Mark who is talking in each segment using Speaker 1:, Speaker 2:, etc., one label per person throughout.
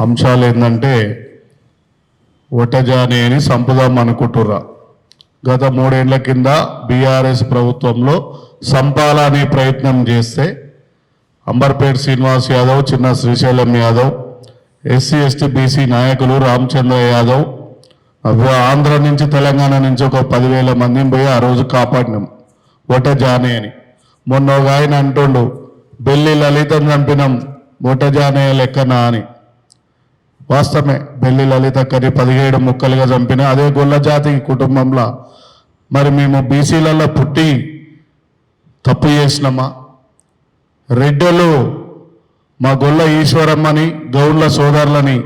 Speaker 1: అంశాలు ఏంటంటే ఒటజానేని సంపుదాం అనుకుంటుర్రా. గత 3 ఏళ్ల కింద బీఆర్ఎస్ ప్రభుత్వంలో సంపాలనే ప్రయత్నం చేస్తే అంబర్పేట శ్రీనివాస్ యాదవ్, చిన్న Srisailam Yadav, SC ST BC నాయకులు రామచంద్ర యాదవ్, ఆంధ్ర నుంచి తెలంగాణ నుంచి ఒక 10,000 మందిని పోయి ఆ రోజు కాపాడినాం ఒటజానే అని. మొన్న ఒక ఆయన అంటుండు బెల్లి లలితను చంపినాం ఒటజానే లెక్కనా అని. వాస్తవమే, బెల్లి లలితక్కని 17 ముక్కలుగా చంపిన అదే గొల్ల జాతి కుటుంబంలో మరి మేము బీసీలలో పుట్టి తప్పు చేసినామా? రెడ్డలు మా గొల్ల ఈశ్వరమ్మని గౌడ్ల సోదరులని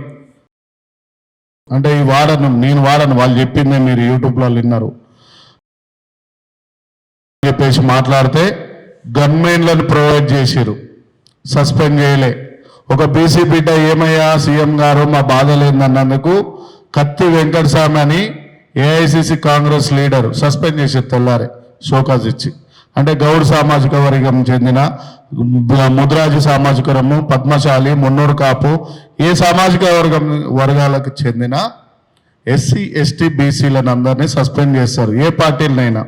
Speaker 1: అంటే ఈ వాడను నేను వాడను, వాళ్ళు చెప్పిందే మీరు యూట్యూబ్లో విన్నారు చెప్పేసి మాట్లాడితే గన్మెన్లను ప్రొవైడ్ చేసిరు, సస్పెండ్ చేయలే. ఒక బీసీ బిడ్డ ఏమయ్యా సీఎం గారు మా బాధ లేదన్నందుకు కత్తి వెంకటస్వామి అని ఏఐసిసి కాంగ్రెస్ లీడర్ సస్పెండ్ చేసారు తెల్లారే షోకాజ్ ఇచ్చి. అంటే గౌడ్ సామాజిక వర్గం చెందిన ముద్రాజు సామాజిక వర్గము, పద్మశాలి, మున్నూరు కాపు ఏ సామాజిక వర్గాలకు చెందిన ఎస్సీ ఎస్టీ బీసీలను అందరినీ సస్పెండ్ చేస్తారు. ఏ పార్టీలనైనా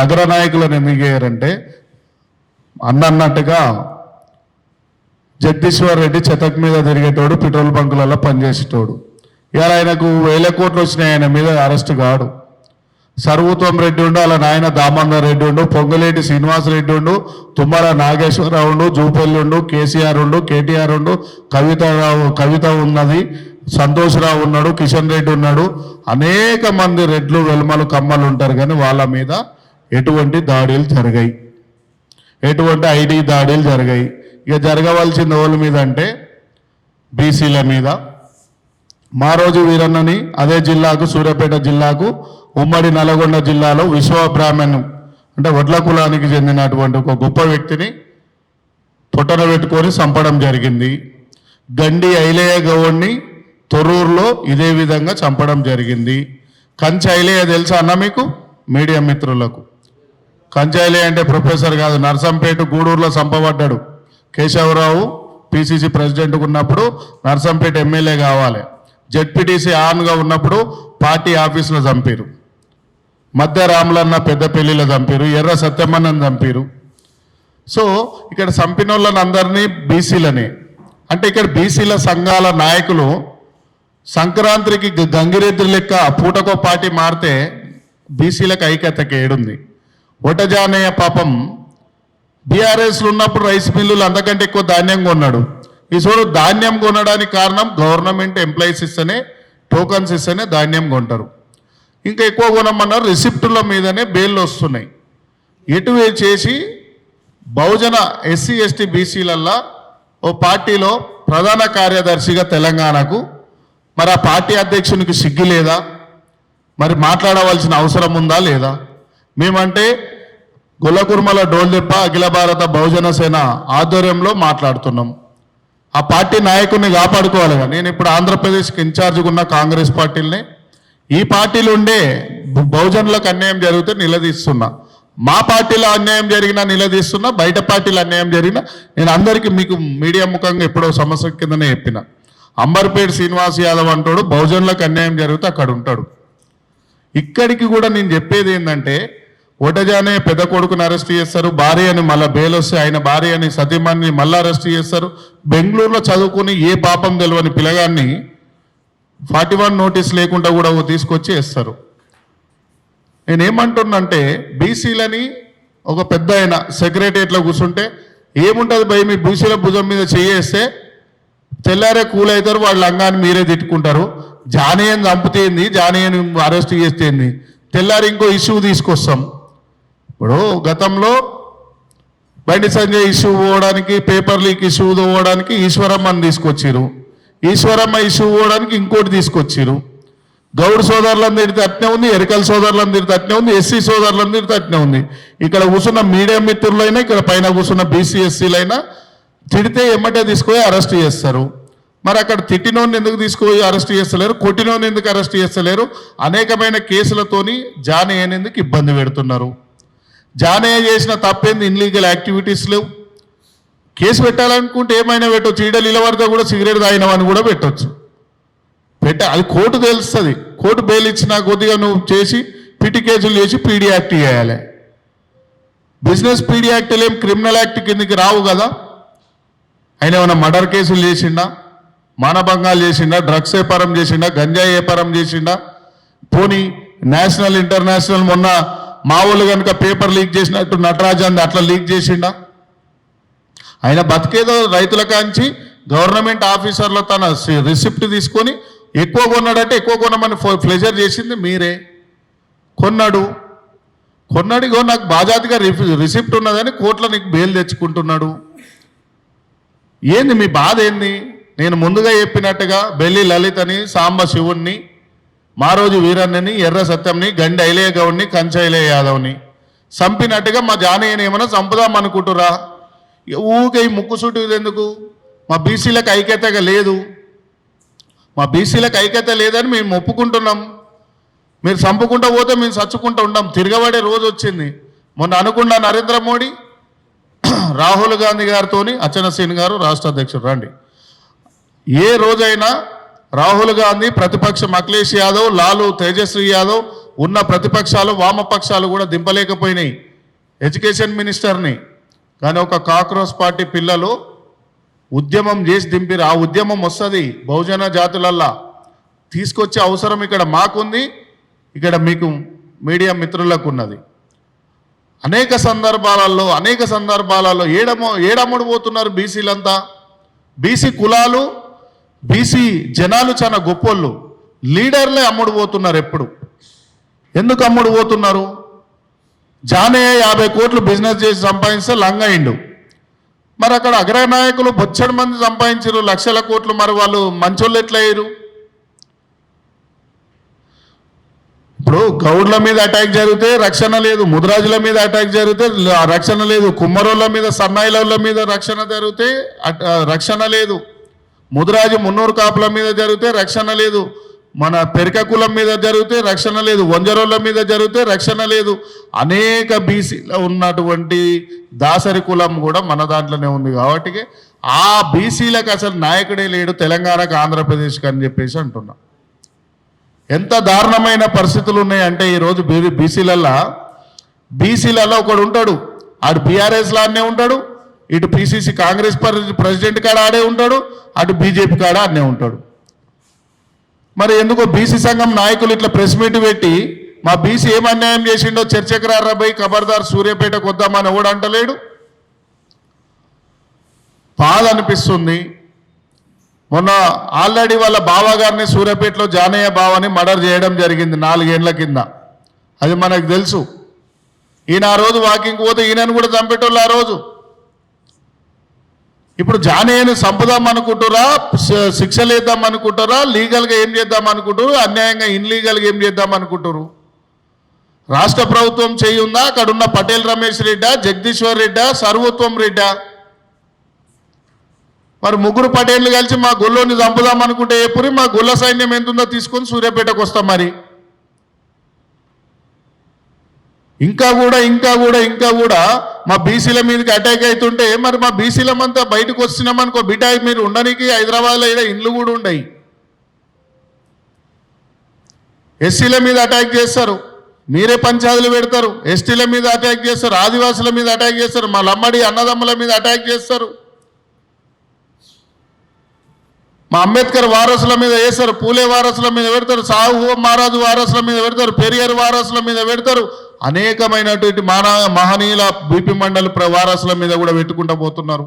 Speaker 1: అగ్రనాయకులను ఎందుకు చేయరంటే అన్నట్టుగా జగదీశ్వర్ రెడ్డి చెతక్ మీద తిరిగేటోడు, పెట్రోల్ బంకులలో పనిచేసేటోడు. ఇవాళ ఆయనకు 1000 కోట్లు వచ్చినాయి, ఆయన మీద అరెస్ట్ కాడు. సర్వోత్తం రెడ్డి ఉండు, అలా నాయన దామోదర్ రెడ్డి ఉండు, పొంగులేటి శ్రీనివాసరెడ్డి ఉండు, తుమ్మల నాగేశ్వరరావు ఉండు, జూపల్లి ఉండు, కేసీఆర్ ఉండు, కేటీఆర్ ఉండు, కవిత ఉన్నది, సంతోష్రావు ఉన్నాడు, కిషన్ రెడ్డి ఉన్నాడు, అనేక మంది రెడ్లు వెల్మలు కమ్మలు ఉంటారు. కానీ వాళ్ళ మీద ఎటువంటి దాడులు జరిగాయి, ఎటువంటి ఐడి దాడులు జరిగాయి. ఇక జరగవలసిన వాళ్ళ మీద అంటే బీసీల మీద. మా రోజు వీరన్నని అదే జిల్లాకు, సూర్యాపేట జిల్లాకు, ఉమ్మడి నల్గొండ జిల్లాలో విశ్వబ్రాహ్మణ్యం అంటే వడ్ల కులానికి చెందినటువంటి ఒక గొప్ప వ్యక్తిని పొట్టన పెట్టుకొని చంపడం జరిగింది. గండి ఐలయ్య గౌడ్ని తొర్రూరులో ఇదే విధంగా చంపడం జరిగింది. కంచి ఐలయ్య తెలుసా అన్న మీకు? మీడియా మిత్రులకు కంచి ఐలయ్య అంటే ప్రొఫెసర్ కాదు, నర్సంపేట గూడూరులో చంపబడ్డాడు. కేశవరావు పిసిసి ప్రెసిడెంట్గా ఉన్నప్పుడు నర్సంపేట ఎమ్మెల్యే కావాలి, జెడ్పీటీసీ ఆన్గా ఉన్నప్పుడు పార్టీ ఆఫీసులో చంపారు. మధ్య రాములన్న పెద్దపల్లిలో చంపారు, ఎర్ర సత్యమన్నని చంపారు. సో ఇక్కడ చంపిన వాళ్ళని అందరినీ బీసీలనే. అంటే ఇక్కడ బీసీల సంఘాల నాయకులు సంక్రాంతికి గంగిరెద్దు లెక్క పూటకో పార్టీ మారితే బీసీలకు ఐక్యతకి ఏడుంది. ఒటజానయ్య పాపం బీఆర్ఎస్లు ఉన్నప్పుడు రైస్ మిల్లులు అంతకంటే ఎక్కువ ధాన్యం కొన్నాడు. ఈ చూడు ధాన్యం కొనడానికి కారణం గవర్నమెంట్ ఎంప్లాయీస్ ఇస్తేనే, టోకన్స్ ఇస్తేనే ధాన్యం కొంటారు. ఇంకా ఎక్కువ కొనమన్నారు, రిసిప్టుల మీదనే బెయిల్ వస్తున్నాయి. ఎటువే చేసి బహుజన ఎస్సీ ఎస్టీ బీసీలల్లా ఓ పార్టీలో ప్రధాన కార్యదర్శిగా తెలంగాణకు, మరి ఆ పార్టీ అధ్యక్షునికి సిగ్గు లేదా? మరి మాట్లాడవలసిన అవసరం ఉందా లేదా? మేమంటే గొల్లకుర్మల డోల్దెప్ప అఖిల భారత బహుజన సేన ఆధ్వర్యంలో మాట్లాడుతున్నాం. ఆ పార్టీ నాయకుడిని కాపాడుకోవాలిగా. నేను ఇప్పుడు ఆంధ్రప్రదేశ్కి ఇన్ఛార్జ్గా ఉన్న కాంగ్రెస్ పార్టీలనే ఈ పార్టీలు ఉండే బహుజనులకు అన్యాయం జరిగితే నిలదీస్తున్నా, మా పార్టీలో అన్యాయం జరిగినా నిలదీస్తున్నా, బయట పార్టీలో అన్యాయం జరిగినా నేను అందరికీ మీకు మీడియా ముఖంగా ఎప్పుడో సంవత్సరం కిందనే చెప్పిన. అంబర్పేట శ్రీనివాస్ యాదవ్ అంటాడు బహుజనులకు అన్యాయం జరిగితే అక్కడ ఉంటాడు. ఇక్కడికి కూడా నేను చెప్పేది ఏంటంటే ఒటజానే పెద్ద కొడుకుని అరెస్ట్ చేస్తారు, భార్య అని మళ్ళీ బెయిల్ వస్తే ఆయన భార్య అని సతీమణిని మళ్ళీ అరెస్ట్ చేస్తారు. బెంగళూరులో చదువుకుని ఏ పాపం తెలియని పిల్లగాన్ని 41 నోటీస్ లేకుండా కూడా తీసుకొచ్చి వేస్తారు. నేనేమంటున్నంటే బీసీలని ఒక పెద్ద ఆయన సెక్రటరియట్లో కూర్చుంటే ఏముంటుంది భయ, మీ బీసీల భుజం మీద చేయేస్తే తెల్లారే కూల్ అవుతారు, వాళ్ళ లంగాన్ని మీరే తిట్టుకుంటారు. జానయ్యని చంపుతేంది, జానయ్యని అరెస్ట్ చేస్తేంది, తెల్లారి ఇంకో ఇష్యూ తీసుకొస్తాం. ఇప్పుడు గతంలో బండి సంజయ్ ఇష్యూ పోవడానికి, పేపర్ లీక్ ఇష్యూ పోవడానికి ఈశ్వరమ్మని తీసుకొచ్చారు. ఈశ్వరమ్మ ఇష్యూ పోవడానికి ఇంకోటి తీసుకొచ్చారు. గౌడ్ సోదరులను తిడితే అట్నే ఉంది, ఎరికల సోదరులను తిడితే అట్నే ఉంది, ఎస్సీ సోదరులను తిడితే అట్నే ఉంది. ఇక్కడ కూర్చున్న మీడియా మిత్రులైనా, ఇక్కడ పైన కూర్చున్న బీసీ ఎస్సీలైనా తిడితే ఎమ్మటే తీసుకుపోయి అరెస్ట్ చేస్తారు. మరి అక్కడ తిట్టినోని ఎందుకు తీసుకుపోయి అరెస్ట్ చేస్తలేరు, కొట్టినోని ఎందుకు అరెస్ట్ చేస్తలేరు? అనేకమైన కేసులతోని జానయ్యని ఎందుకు ఇబ్బంది పెడుతున్నారు? జానయ్య చేసిన తప్పేంది, ఇన్లీగల్ యాక్టివిటీస్ లేవు. కేసు పెట్టాలనుకుంటే ఏమైనా పెట్టవచ్చు. ఈడ నిలబడితే కూడా సిగరెట్ తాగినామని కూడా పెట్టవచ్చు. అది కోర్టు తెలుస్తుంది. కోర్టు బెయిల్ ఇచ్చినా కొద్దిగా నువ్వు చేసి పిటి కేసులు చేసి పీడీ యాక్ట్ చేయాలి. బిజినెస్ పీడీ యాక్ట్లు ఏం క్రిమినల్ యాక్ట్ కిందకి రావు కదా. ఆయన ఏమైనా మర్డర్ కేసులు చేసిండా, మానభంగాలు చేసిండా, డ్రగ్స్ వ్యాపారం చేసిండా, గంజాయి వ్యాపారం చేసిండా, పోనీ నేషనల్ ఇంటర్నేషనల్ మొన్న మా వాళ్ళు కనుక పేపర్ లీక్ చేసినట్టు నటరాజన్ అట్లా లీక్ చేసిండా? ఆయన బతికేదో రైతుల కాంచి గవర్నమెంట్ ఆఫీసర్లో తన రిసిప్ట్ తీసుకొని ఎక్కువ కొన్నాడంటే ఎక్కువ కొనమని ప్లెజర్ చేసింది మీరే. కొన్నాడు ఇగో నాకు బాజాతిగా రిసిప్ట్ ఉన్నదని కోర్టులో నీకు బెయిల్ తెచ్చుకుంటున్నాడు. ఏంది మీ బాధ ఏంది? నేను ముందుగా చెప్పినట్టుగా బెల్లి లలిత్ అని, సాంబ శివుణ్ణి, మారోజు వీరన్నని, ఎర్ర సత్యంని, గండి ఐలయ్య గౌడ్ని, కంచైలయ్య యాదవ్ని చంపినట్టుగా మా జానయ్యని ఏమైనా చంపుదాం అనుకుంటురా? ఊకే ఈ ముక్కుసూటి ఎందుకు? మా బీసీలకు ఐక్యతగా లేదు. మా బీసీలకు ఐక్యత లేదని మేము ఒప్పుకుంటున్నాం. మీరు చంపుకుంటూ పోతే మేము చచ్చుకుంటూ ఉంటాం. తిరగబడే రోజు వచ్చింది. మొన్న అనుకున్న నరేంద్ర మోడీ రాహుల్ గాంధీ గారితో, అచ్చెన్నాయుడు గారు రాష్ట్ర అధ్యక్షుడు రండి, ఏ రోజైనా రాహుల్ గాంధీ ప్రతిపక్షం అఖిలేష్ యాదవ్, లాలు, తేజస్వి యాదవ్ ఉన్న ప్రతిపక్షాలు వామపక్షాలు కూడా దింపలేకపోయినాయి ఎడ్యుకేషన్ మినిస్టర్ని. కానీ ఒక కాక్రోచ్ పార్టీ పిల్లలు ఉద్యమం చేసి దింపిరు. ఆ ఉద్యమం వస్తుంది బహుజన జాతులల్లా తీసుకొచ్చే అవసరం ఇక్కడ మాకుంది, ఇక్కడ మీకు మీడియా మిత్రులకు ఉన్నది. అనేక సందర్భాలలో ఏడమ్ముడు పోతున్నారు బీసీలంతా. బీసీ కులాలు, బీసీ జనాలు చాలా గొప్పోళ్ళు, లీడర్లే అమ్ముడు పోతున్నారు. ఎందుకు అమ్ముడు పోతున్నారు? జానయ్య 50 కోట్లు బిజినెస్ చేసి సంపాదిస్తే లంగయిండు. మరి అక్కడ అగ్రనాయకులు బొచ్చడి మంది సంపాదించారు లక్షల కోట్లు. మరి వాళ్ళు మంచోళ్ళు ఎట్లా అయ్యారు? ఇప్పుడు గౌడ్ల మీద అటాక్ జరిగితే రక్షణ లేదు, ముదిరాజుల మీద అటాక్ జరిగితే రక్షణ లేదు, కుమ్మరోళ్ళ మీద, సన్నాయిల మీద రక్షణ జరిగితే రక్షణ లేదు, ముదిరాజు మున్నూరు కాపుల మీద జరిగితే రక్షణ లేదు, మన పెరిక కులం మీద జరిగితే రక్షణ లేదు, వంజరోళ్ళ మీద జరిగితే రక్షణ లేదు. అనేక బీసీలో ఉన్నటువంటి దాసరి కులం కూడా మన దాంట్లోనే ఉంది. కాబట్టి ఆ బీసీలకు అసలు నాయకుడే లేడు తెలంగాణకు, ఆంధ్రప్రదేశ్కి అని చెప్పేసి అంటున్నా. ఎంత దారుణమైన పరిస్థితులు ఉన్నాయంటే ఈరోజు బీసీలలో ఒకడు ఉంటాడు, ఆడు బీఆర్ఎస్ లానే ఉంటాడు, ఇటు పిసిసి కాంగ్రెస్ ప్రెసిడెంట్ కాడ ఆడే ఉంటాడు, అటు బీజేపీ కాడ ఆడనే ఉంటాడు. మరి ఎందుకో బీసీ సంఘం నాయకులు ఇట్లా ప్రెస్ మీట్ పెట్టి మా బీసీ ఏం అన్యాయం చేసిండో చర్చకు రాబోయి ఖబర్దార్ సూర్యాపేటకు వద్దామని ఎవడు అంటలేడు. బాధ అనిపిస్తుంది. మొన్న ఆల్రెడీ వాళ్ళ బావగారిని సూర్యాపేటలో జానయ్య బావని మర్డర్ చేయడం జరిగింది 4 ఏళ్ల కింద. అది మనకు తెలుసు. ఈయన ఆ రోజు వాకింగ్ పోతే ఈయనను కూడా చంపేటోళ్ళు ఆ రోజు. ఇప్పుడు జానయ్యని చంపుదాం అనుకుంటారా, శిక్షలు వేద్దాం అనుకుంటారా, లీగల్గా ఏం చేద్దాం అనుకుంటారు, అన్యాయంగా ఇన్లీగల్గా ఏం చేద్దాం అనుకుంటారు? రాష్ట్ర ప్రభుత్వం చేయుందా? అక్కడున్న పటేల్ రమేష్ రెడ్డా, జగదీశ్వర్ రెడ్డా, సర్వోత్వం రెడ్డా? మరి ముగ్గురు పటేళ్ళు కలిసి మా గుళ్ళోని చంపుదాం అనుకుంటే ఎప్పుడు మా గుళ్ళ సైన్యం ఎంతుందో తీసుకొని సూర్యాపేటకు వస్తాం. మరి ఇంకా కూడా మా బీసీల మీదకి అటాక్ అవుతుంటే మరి మా బీసీలమంతా బయటకు వస్తున్నామనుకో బిడ్డ, మీరు ఉండడానికి హైదరాబాద్లో ఇక్కడ ఇండ్లు కూడా ఉండయి. ఎస్సీల మీద అటాక్ చేస్తారు, మీరే పంచాయతీలు పెడతారు. ఎస్టీల మీద అటాక్ చేస్తారు, ఆదివాసుల మీద అటాక్ చేస్తారు, మా లమ్మడి అన్నదమ్ముల మీద అటాక్ చేస్తారు, మా అంబేద్కర్ వారసుల మీద వేస్తారు, పూలే వారసుల మీద పెడతారు, సాహు మహారాజు వారసుల మీద పెడతారు, పెరియార్ వారసుల మీద పెడతారు, అనేకమైనటువంటి మహనీయుల బీపీ మండలి వారసుల మీద కూడా పెట్టుకుంటూ పోతున్నారు.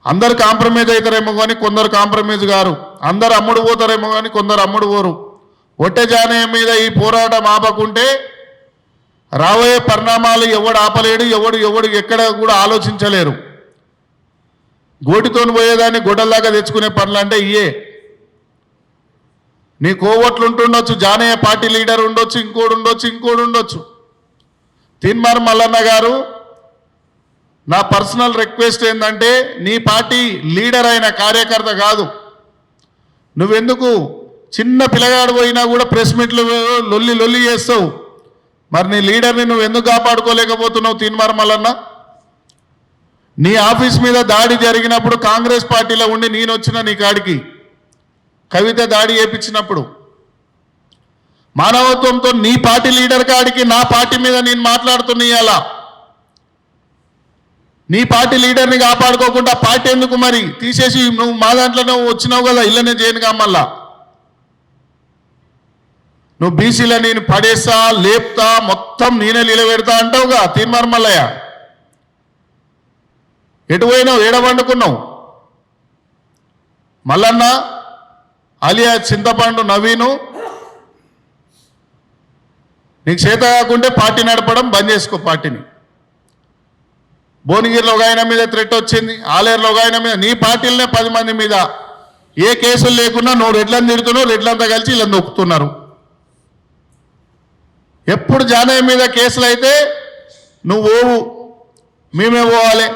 Speaker 1: అందరు కాంప్రమైజ్ అవుతారేమో కానీ కొందరు కాంప్రమైజ్ గారు, అందరు అమ్ముడు పోతారేమో కానీ కొందరు అమ్ముడు పోరు. ఒట్టె జానయ్య మీద ఈ పోరాటం ఆపకుంటే రాబోయే పరిణామాలు ఎవడు ఆపలేడు, ఎవడు ఎక్కడ కూడా ఆలోచించలేరు. గోటితో పోయేదాన్ని గొడ్డల్లాగా తెచ్చుకునే పనులు అంటే ఇయే. నీ కోవట్లు ఉంటుండొచ్చు, జానయ్య పార్టీ లీడర్ ఉండొచ్చు, ఇంకోడు ఉండొచ్చు. తీన్మార్ మల్లన్న గారు, నా పర్సనల్ రిక్వెస్ట్ ఏంటంటే నీ పార్టీ లీడర్ అయిన కార్యకర్త కాదు, నువ్వెందుకు చిన్న పిల్లగాడు పోయినా కూడా ప్రెస్ మీట్లు లొల్లి చేస్తావు? మరి నీ లీడర్ని నువ్వు ఎందుకు కాపాడుకోలేకపోతున్నావు? తీన్మార్ మల్లన్న, నీ ఆఫీస్ మీద దాడి జరిగినప్పుడు కాంగ్రెస్ పార్టీలో ఉండి నేను వచ్చిన నీ కాడికి కవిత దాడి చేయించినప్పుడు మానవత్వంతో నీ పార్టీ లీడర్ కాడికి నా పార్టీ మీద నేను మాట్లాడుతున్నా ఇవాళ నీ పార్టీ లీడర్ని కాపాడుకోకుండా పార్టీ ఎందుకు మరి తీసేసి నువ్వు మా దాంట్లోనే వచ్చినావు కదా ఇళ్ళనే చేయనుగా మళ్ళా నువ్వు బీసీలో నేను పడేస్తా లేపుతా మొత్తం నేనే నిలబెడతా అంటావుగా తీర్మానం మల్లయ్య ఎటు పోయినావు ఏడ వండుకున్నావు మల్లన్న అలియా చింతపండు నవీను నీకు చేత కాకుంటే పార్టీ నడపడం బంద్ చేసుకో పార్టీని భువనగిరిలో ఒక ఆయన మీద థ్రెట్ వచ్చింది ఆలేరులో ఒక ఆయన మీద నీ పార్టీలనే 10 మంది మీద ఏ కేసులు లేకున్నా నువ్వు రెడ్లను తిడుతున్నావు రెడ్లంతా కలిసి ఇలా నొక్కుతున్నారు ఎప్పుడు జానయ్య మీద కేసులు అయితే నువ్వు మేమే పోవాలి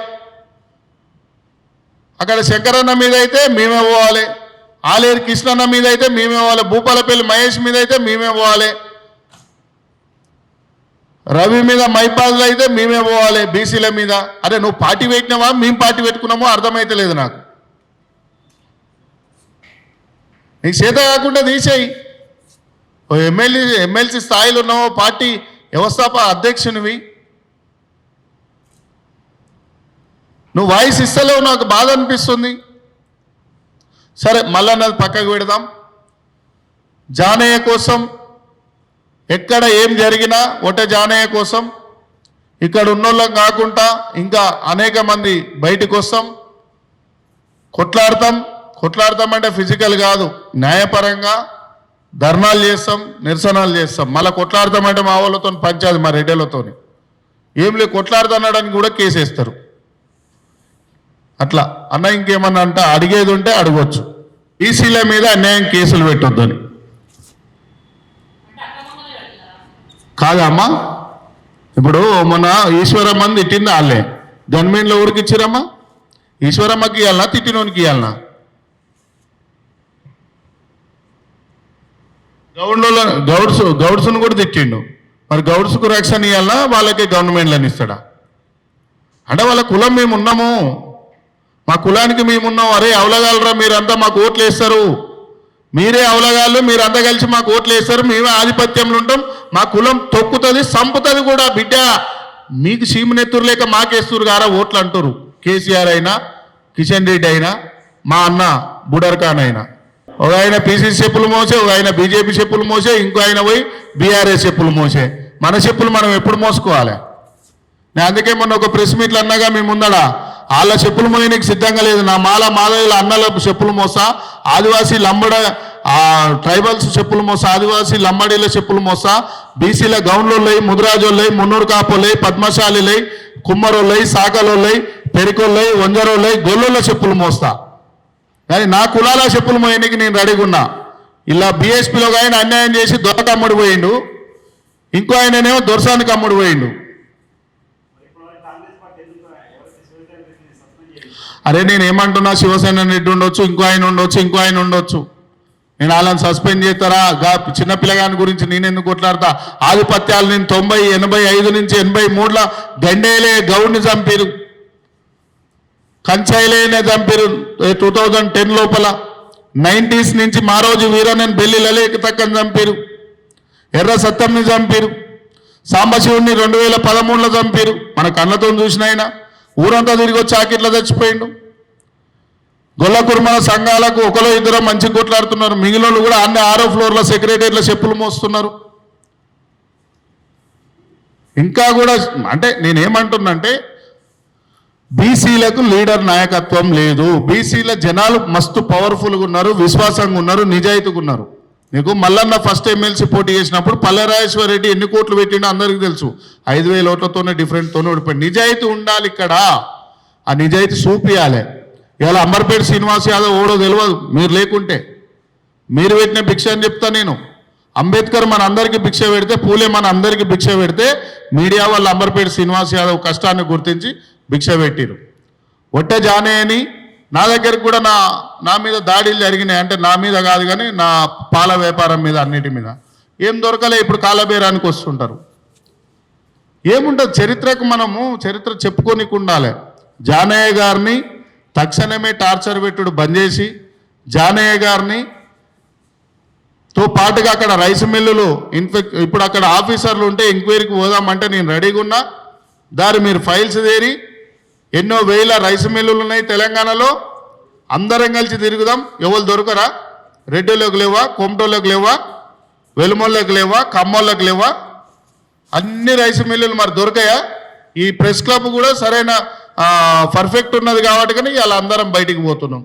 Speaker 1: అక్కడ శంకరన్న మీద అయితే మేమే పోవాలి ఆలేరు కృష్ణన్న మీద అయితే మేమే పోవాలి భూపాలపల్లి మహేష్ మీద అయితే మేమే పోవాలి రవి మీద మైపాదులు అయితే మేమే పోవాలి బీసీల మీద అరే నువ్వు పార్టీ పెట్టినావా మేము పార్టీ పెట్టుకున్నామో అర్థమైతే లేదు నాకు నీకు చేత కాకుండా తీసేయి ఓ ఎమ్మెల్సీ స్థాయిలో ఉన్నావో పార్టీ వ్యవస్థాపక అధ్యక్షునివి నువ్వు వాయిస్ ఇస్తలేవు నాకు బాధ అనిపిస్తుంది సరే మళ్ళా నాది పక్కకు పెడదాం జానయ్య కోసం ఎక్కడ ఏం జరిగినా ఒకటే జానయ్య కోసం ఇక్కడ ఉన్నోళ్ళం కాకుండా ఇంకా అనేక మంది బయటికి వస్తాం కొట్లాడతాం అంటే ఫిజికల్ కాదు న్యాయపరంగా ధర్నాలు చేస్తాం నిరసనలు చేస్తాం మళ్ళీ కొట్లాడతామంటే మా వాళ్ళతో పంచాది మా రెడ్డిలతో ఏం లేదు కొట్లాడుతున్నాడని కూడా కేసేస్తారు అట్లా అన్న ఇంకేమన్నా అంటే అడిగేది ఉంటే అడగొచ్చు ఈసీల మీద అన్యాయం కేసులు పెట్టొద్దని కాదా అమ్మా ఇప్పుడు మొన్న ఈశ్వరమ్మని తిట్టింది వాళ్ళే గన్మెన్లో ఊరికి ఇచ్చిరమ్మా ఈశ్వరమ్మకి ఇవ్వాలన్నా తిట్టినోనికి ఇవ్వాలన్నా గౌడ్స్ను కూడా తిట్టిండు మరి గౌడ్స్కు రక్షణ ఇవ్వాలన్నా వాళ్ళకి గవర్నమెంట్లని ఇస్తాడా అంటే వాళ్ళ కులం మేము ఉన్నాము మా కులానికి మేమున్నాం అరే అవలగాలరా మీరంతా మాకు ఓట్లు వేస్తారు మీరే అవలగాళ్ళు మీరంతా కలిసి మాకు ఓట్లు వేస్తారు మేమే ఆధిపత్యంలో ఉంటాం మా కులం తొక్కుతుంది సంపుతుంది కూడా బిడ్డ మీకు సీమనెత్తురు లేక మాకేస్తురు గారా ఓట్లు అంటారు కేసీఆర్ అయినా కిషన్ రెడ్డి అయినా మా అన్న బుడర్ ఖాన్ అయినా ఒక ఆయన పీసీసీ చెప్పులు మోసే ఒక ఆయన బీజేపీ చెప్పులు మోసే ఇంకో ఆయన పోయి బీఆర్ఎస్ చెప్పులు మోసే మన చెప్పులు మనం ఎప్పుడు మోసుకోవాలి నేను అందుకే మొన్న ఒక ప్రెస్ మీట్లు అన్నాగా మీ ముందడా వాళ్ళ చెప్పులు మోయనికి సిద్ధంగా లేదు నా మాధవుల అన్నల చెప్పులు మోసా ఆదివాసీ లంబడ ట్రైబల్స్ చెప్పులు మోసా ఆదివాసీ లంబడీల చెప్పులు మోసా బీసీల గౌన్లోళ్ళై ముదిరాజోళ్ళై మున్నూరు కాపోళ్ళై పద్మశాలిలై కుమ్మరోళ్ళై సాకలోళ్ళై పెరికోళ్ళై వంజరోళ్ళై గొల్లోళ్ళ చెప్పులు మోస్తా కానీ నా కులాల చెప్పులు మోయనికి నేను రెడీగా ఉన్నా ఇలా బీఎస్పీలో ఆయన అన్యాయం చేసి దొరక అమ్ముడు పోయిండు ఇంకో ఆయననేమో దొరసానికి అమ్ముడు పోయిండు అరే నేను ఏమంటున్నా శివసేన రెడ్డి ఉండొచ్చు ఇంకో ఆయన ఉండొచ్చు నేను వాళ్ళని సస్పెండ్ చేస్తారా చిన్నపిల్లగాని గురించి నేను ఎందుకు కొట్లాడతా ఆధిపత్యాలు నేను 90, 85 నుంచి 83లో గండేలే గౌడ్ని చంపిరు కంచాయిలేనే చంపిరు 2010 లోపల 90s నుంచి మారోజు వీరనని బెల్లి లలేకి తక్కని చంపిరు ఎర్ర సత్తంని చంపిరు సాంబశివుడిని 2013లో చంపిరు మన కళ్ళతో చూసిన ఆయన ఊరంతా తిరిగి వచ్చి ఆకిట్లా చచ్చిపోయిండు గొల్ల కుర్మల సంఘాలకు ఒకలో ఇద్దరు మంచి కొట్లాడుతున్నారు మిగిలిన కూడా అన్ని 6వ ఫ్లోర్లో సెక్రటరీల చెప్పులు మోస్తున్నారు ఇంకా కూడా అంటే నేనేమంటున్నంటే బీసీలకు లీడర్ నాయకత్వం లేదు బీసీల జనాలు మస్తు పవర్ఫుల్గా ఉన్నారు విశ్వాసంగా ఉన్నారు నిజాయితీగా ఉన్నారు నీకు మల్లన్న ఫస్ట్ ఎమ్మెల్సీ పోటీ చేసినప్పుడు పల్లెరాజేశ్వర రెడ్డి ఎన్ని కోట్లు పెట్టిండో అందరికీ తెలుసు 5,000 ఓట్లతోనే డిఫరెంట్తోనే ఓడిపోయింది నిజాయితీ ఉండాలి ఇక్కడ ఆ నిజాయితీ చూపియాలి ఇవాళ అంబర్పేట శ్రీనివాస్ యాదవ్ ఓడో తెలియదు మీరు లేకుంటే మీరు పెట్టిన భిక్ష అని చెప్తా నేను అంబేద్కర్ మన అందరికీ భిక్ష పెడితే పూలే మన అందరికీ భిక్ష పెడితే మీడియా వాళ్ళు అంబర్పేట శ్రీనివాస్ యాదవ్ కష్టాన్ని గుర్తించి భిక్ష పెట్టిరు ఒట్టే జానేయని నా దగ్గరకు కూడా నా మీద దాడులు జరిగినాయి అంటే నా మీద కాదు కానీ నా పాల వ్యాపారం మీద అన్నిటి మీద ఏం దొరకలే ఇప్పుడు కాలబేరానికి వస్తుంటారు ఏముంటుంది చరిత్రకు మనము చరిత్ర చెప్పుకోనికి ఉండాలి జానయ్య గారిని తక్షణమే టార్చర్ పెట్టుడు బంద్ చేసి జానయ్య గారిని తో పాటుగా అక్కడ రైస్ మిల్లులు ఇప్పుడు అక్కడ ఆఫీసర్లు ఉంటే ఎంక్వైరీకి పోదామంటే నేను రెడీగా ఉన్నా. దారి మీరు ఫైల్స్ తేరి ఎన్నో వేల రైస్ మిల్లులు ఉన్నాయి తెలంగాణలో, అందరం కలిసి తిరుగుదాం. ఎవరు దొరకరా? రెడ్డిలోకి లేవా, కోమటోళ్ళకి లేవా, వెలుమోళ్ళకి లేవా, కమ్మోళ్ళకి లేవా? అన్ని రైస్ మిల్లులు మరి దొరకాయా? ఈ ప్రెస్ క్లబ్ కూడా సరైన పర్ఫెక్ట్ ఉన్నది కాబట్టి కానీ ఇలా అందరం బయటికి పోతున్నాం.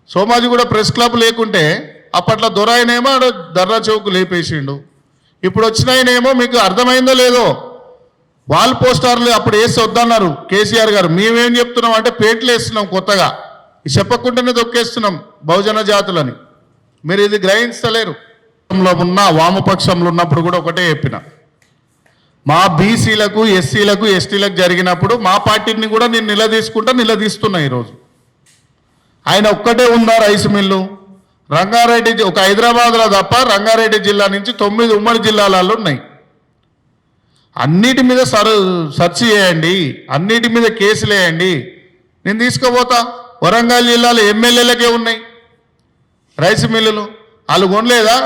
Speaker 1: సోమాజి కూడా ప్రెస్ క్లబ్ లేకుంటే అప్పట్లో దొరాయనేమో దర్రా చౌక్ లేపేసిండు. ఇప్పుడు వచ్చినాయనేమో మీకు అర్థమైందో లేదో, వాల్ పోస్టర్లు అప్పుడు వేసి వద్దన్నారు కేసీఆర్ గారు. మేమేం చెప్తున్నాం అంటే పేట్లు వేస్తున్నాం కొత్తగా, చెప్పకుండానే దొక్కేస్తున్నాం బహుజన జాతులని. మీరు ఇది గ్రహించలేరు. ఉన్న వామపక్షంలో ఉన్నప్పుడు కూడా ఒకటే చెప్పిన, మా బీసీలకు ఎస్సీలకు ఎస్టీలకు జరిగినప్పుడు మా పార్టీని కూడా నేను నిలదీస్తున్నా. ఈరోజు ఆయన ఒక్కటే ఉందా రైస్ మిల్లు? రంగారెడ్డి ఒక హైదరాబాద్లో తప్ప రంగారెడ్డి జిల్లా నుంచి 9 ఉమ్మడి జిల్లాలలో ఉన్నాయి. అన్నిటి మీద సెర్చ్ చేయండి, అన్నిటి మీద కేసులు వేయండి, నేను తీసుకుపోతా. వరంగల్ జిల్లాలో ఎమ్మెల్యేలకే ఉన్నాయి రైస్ మిల్లులు. వాళ్ళు కొనలేదా?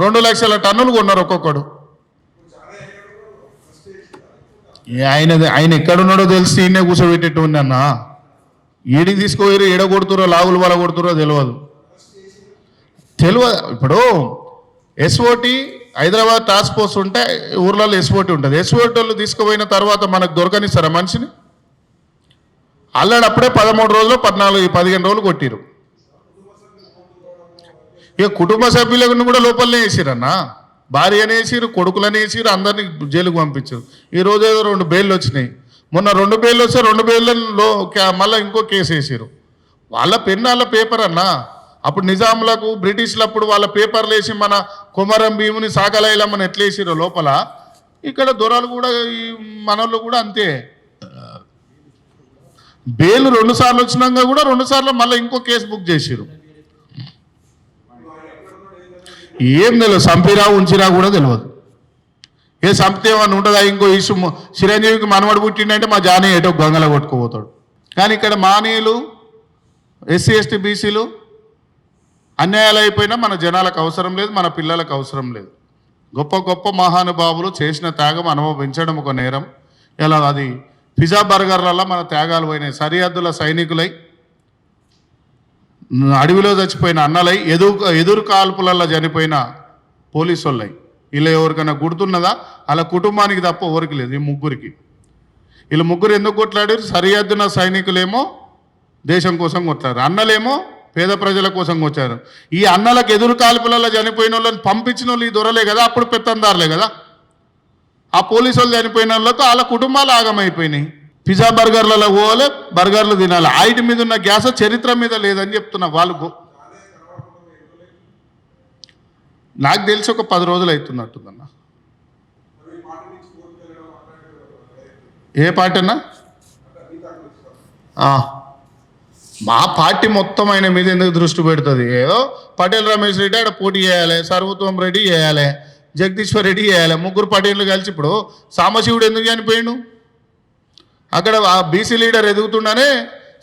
Speaker 1: 2 లక్షల టన్నులు కొన్నారు ఒక్కొక్కడు. ఆయన ఎక్కడున్నాడో తెలిసి ఈయనే కూర్చోబెట్టేట్టు అన్న. ఈడికి తీసుకోరు, ఎడ కొడుతురో లాగులు వల కొడుతురో తెలియదు. ఇప్పుడు ఎస్ఓటి హైదరాబాద్ టాస్క్ ఫోర్స్ ఉంటే ఊర్లలో ఎస్ఓటి ఉంటుంది. ఎస్ఓటి వాళ్ళు తీసుకుపోయిన తర్వాత మనకు దొరకనిస్తారా మనిషిని? అప్పుడే 13 రోజులు 15 రోజులు కొట్టిరు. ఇక కుటుంబ సభ్యులను కూడా లోపలనే వేసిరన్న. భార్యనే వేసిరు, కొడుకులని వేసిరు, అందరినీ జైలుకు పంపించారు. ఈరోజు ఏదో 2 బెయిల్లు వచ్చినాయి. మొన్న 2 బెయిల్లు వస్తే 2 బెయిల్లో మళ్ళీ ఇంకో కేసు వేసారు. వాళ్ళ పెన్ వాళ్ళ పేపర్ అన్నా. అప్పుడు నిజాములకు బ్రిటిష్లప్పుడు వాళ్ళ పేపర్లు వేసి మన కొమరం భీముని సాగలైలమ్మని ఎట్లా వేసిరో లోపల, ఇక్కడ దొరలు కూడా ఈ మనోళ్ళు కూడా అంతే. బెయిల్ 2 సార్లు వచ్చినాక కూడా 2 సార్లు మళ్ళీ ఇంకో కేసు బుక్ చేసిరు. ఏం తెలియదు, సంపిరా ఉంచిరా కూడా తెలియదు. ఏ సంపితే ఏమన్నా ఉంటుందా? ఇంకో ఇష్యూ చిరంజీవికి మనవడు పుట్టిండంటే మా జానీ ఏటో గంగల కొట్టుకుపోతాడు. కానీ ఇక్కడ మానీయులు, ఎస్సీ ఎస్టీ బీసీలు అన్యాయాలు అయిపోయినా మన జనాలకు అవసరం లేదు, మన పిల్లలకు అవసరం లేదు. గొప్ప గొప్ప మహానుభావులు చేసిన త్యాగం అనుభవించడం ఒక నేరం. ఇలా అది పిజ్జా బర్గర్లలో మన త్యాగాలు పోయినాయి. సరిహద్దుల సైనికులై, అడవిలో చచ్చిపోయిన అన్నలై, ఎదురు కాల్పులలో చనిపోయిన పోలీసు వాళ్ళై. ఇలా ఎవరికైనా గుర్తున్నదా? అలా కుటుంబానికి తప్ప ఎవరికి లేదు. ఈ ముగ్గురికి, వీళ్ళు ముగ్గురు ఎందుకు కొట్లాడారు? సరిహద్దున సైనికులేమో దేశం కోసం కొట్లాడారు, అన్నలేమో పేద ప్రజల కోసం వచ్చారు. ఈ అన్నలకు ఎదురు కాల్పులలో చనిపోయిన వాళ్ళని పంపించిన వాళ్ళు ఈ దొరలే కదా, అప్పుడు పెత్తందారులే కదా. ఆ పోలీసు వాళ్ళు చనిపోయిన వాళ్ళతో వాళ్ళ కుటుంబాలు ఆగమైపోయినాయి. పిజ్జా బర్గర్లలో పోవాలి, బర్గర్లు తినాలి. ఆయిటి మీద ఉన్న గ్యాస్ చరిత్ర మీద లేదని చెప్తున్నా వాళ్ళు. నాకు తెలిసి ఒక 10 రోజులు అవుతున్నట్టుందన్న. ఏ పార్టీ అన్నా? మా పార్టీ మొత్తం ఆయన మీద ఎందుకు దృష్టి పెడుతుంది? ఏదో పటేల్ రమేష్ రెడ్డి ఆడ పోటీ చేయాలి, సర్వోత్తం రెడ్డి చేయాలి, జగదీశ్వర్ రెడ్డి చేయాలి, 3 పటేళ్ళు కలిసి. ఇప్పుడు సాంబశివుడు ఎందుకు చనిపోయిండు? అక్కడ ఆ బీసీ లీడర్ ఎదుగుతుండనే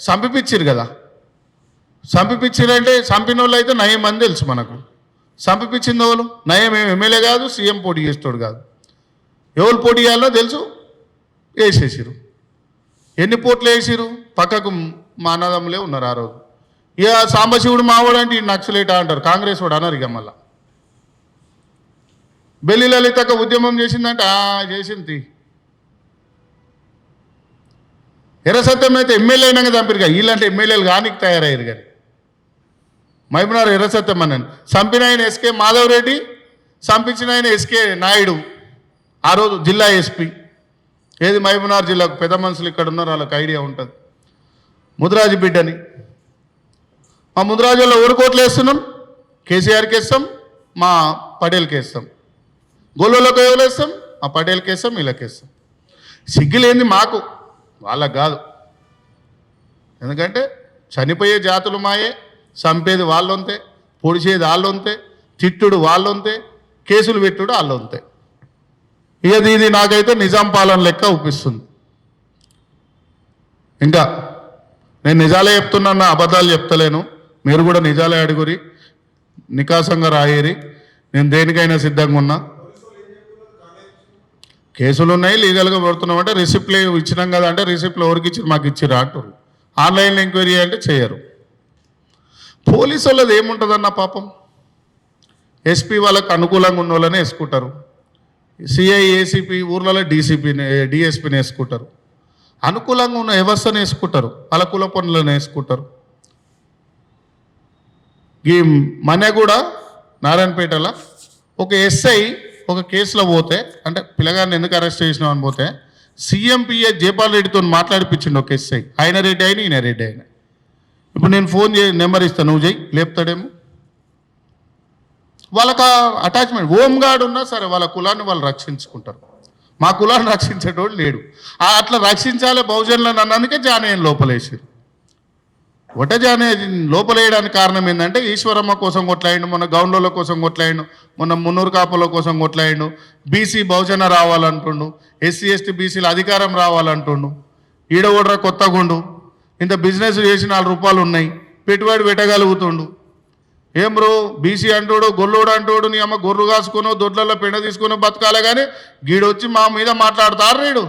Speaker 1: సంపిపిచ్చిరు కదా. సంపిపిచ్చిరంటే చంపిన వాళ్ళు అయితే నయం అని తెలుసు మనకు. సంపిపించింది వాళ్ళు నయం ఎమ్మెల్యే కాదు, సీఎం పోటీ చేస్తాడు కాదు. ఎవరు పోటీ చేయాలో తెలుసు, వేసేసిరు. ఎన్ని పోట్లు వేసిరు? పక్కకు మా అన్నదమ్ములే ఉన్నారు ఆ రోజు. ఇక సాంబశివుడు మావాడు అంటే నక్సలేట అంటారు, కాంగ్రెస్ వాడు అన్నారు. ఇక మళ్ళా బెల్లి లలితక్క ఉద్యమం చేసిందంటే చేసింది. ఎర్ర సత్యం అయితే ఎమ్మెల్యే అయినాక చంపిరు కదా, వీళ్ళంటే ఎమ్మెల్యేలు కానీ తయారయ్యారు. కానీ మహబూబ్నగర్ ఎర్ర సత్యం అన్నాను. చంపిన ఆయన ఎస్కే మాధవ్ రెడ్డి, చంపించిన ఆయన ఎస్కే నాయుడు, ఆ రోజు జిల్లా ఎస్పీ. ఏది మహబూబ్నగర్ జిల్లాకు పెద్ద మనుషులు ఇక్కడ ఉన్నారు, వాళ్ళకి ఐడియా ఉంటుంది. ముదిరాజు బిడ్డని. మా ముదిరాజుల్లో 1 కోట్లు వేస్తున్నాం, కేసీఆర్కి వేస్తాం, మా పటేల్కి వేస్తాం. గోళ్ళలోకి ఎవరు వేస్తాం? మా పటేల్కి వేస్తాం, వీళ్ళకి వేస్తాం. సిగ్గులేంది మాకు, వాళ్ళకు కాదు. ఎందుకంటే చనిపోయే జాతులు మాయే, చంపేది వాళ్ళొంతే, పొడిచేది వాళ్ళొంతే, తిట్టుడు వాళ్ళొంతే, కేసులు పెట్టుడు వాళ్ళొంతే. ఇది నాకైతే నిజాం పాలన లెక్క ఒప్పిస్తుంది. ఇంకా నేను నిజాలే చెప్తున్నా, అబద్ధాలు చెప్తలేను. మీరు కూడా నిజాలే అడుగురి, నికాసంగా రాయేరి. నేను దేనికైనా సిద్ధంగా ఉన్నా. కేసులు ఉన్నాయి, లీగల్గా పెడుతున్నాం అంటే రిసిప్ట్లు ఇచ్చినాం కదా అంటే రిసిప్ట్లు ఎవరికి ఇచ్చి మాకు ఇచ్చిరా అంటారు. ఆన్లైన్లో ఎంక్వైరీ అంటే చేయరు. పోలీసు వాళ్ళది ఏముంటుందన్న పాపం, ఎస్పీ వాళ్ళకు అనుకూలంగా ఉన్న వాళ్ళనే వేసుకుంటారు. సిఐ ఏసీపీ ఊర్లలో డిఎస్పీని వేసుకుంటారు. అనుకూలంగా ఉన్న వ్యవస్థను వేసుకుంటారు, వాళ్ళ కుల పనులను వేసుకుంటారు. ఈ మన్నెగూడ నారాయణపేటలో ఒక ఎస్ఐ ఒక కేసులో పోతే, అంటే పిల్లగారిని ఎందుకు అరెస్ట్ చేసినావు అని పోతే సీఎంపీఏ జైపాల్ రెడ్డితో మాట్లాడిపించిండు ఒక ఎస్ఐ. ఆయన రెడ్డి అయిన ఈయన రెడ్డి అయిన. ఇప్పుడు నేను ఫోన్ నెంబర్ ఇస్తాను, నువ్వు చేయి, లేపుతాడేమో. వాళ్ళకి అటాచ్మెంట్. హోంగార్డ్ ఉన్నా సరే వాళ్ళ కులాన్ని వాళ్ళు రక్షించుకుంటారు. మా కులాన్ని రక్షించేటోడు లేడు. అట్లా రక్షించాలి బహుజనులను అన్నందుకే జానయ్యని లోపలేసారు. జానయ్య లోపలేయడానికి కారణం ఏంటంటే ఈశ్వరమ్మ కోసం కొట్లాయిండు, మొన్న గౌండ్ల కోసం కొట్లాయిండు, మొన్న మున్నూరు కాపుల కోసం కొట్లాయిండు, బీసీ బహుజన రావాలంటుండు, ఎస్సీ ఎస్టీ బీసీల అధికారం రావాలంటుండు. ఈడగొడ్ర కొత్తగుండు, ఇంత బిజినెస్ చేసి 4 రూపాయలు ఉన్నాయి, పెట్టుబడి పెట్టగలుగుతుండు. ఏం బ్రో బీసీ అంటోడు, గొల్లోడు అంటోడు, నీ అమ్మ గొర్రు కాసుకునో దొడ్లలో పెండ తీసుకునో బతకాలే కానీ గీడొచ్చి మా మీద మాట్లాడతారు. నీడు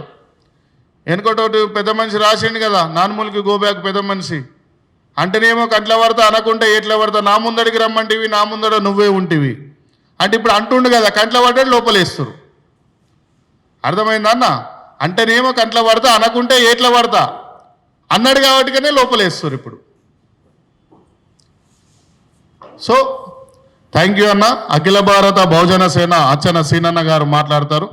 Speaker 1: వెనుకటోటి పెద్ద మనిషి రాసిండు కదా, నాన్మూలికి గోబ్యాక్ పెద్ద మనిషి అంటేనేమో కంట్ల పడతా, అనకుంటే ఎట్లా పడతా, నా ముందడికి రమ్మంటివి, నా ముందడ నువ్వే ఉంటివి అంటే ఇప్పుడు అంటుండు కదా, కంట్ల పడ్డాడు లోపలేస్తారు. అర్థమైందా అన్న? అంటేనేమో కంట్ల పడతా, అనకుంటే ఎట్లా పడతా అన్నాడు కాబట్టిగానే లోపలేస్తారు ఇప్పుడు. సో థ్యాంక్ యూ అన్న. అఖిల భారత బహుజన సేన అచ్చన సీనన్న గారు మాట్లాడతారు.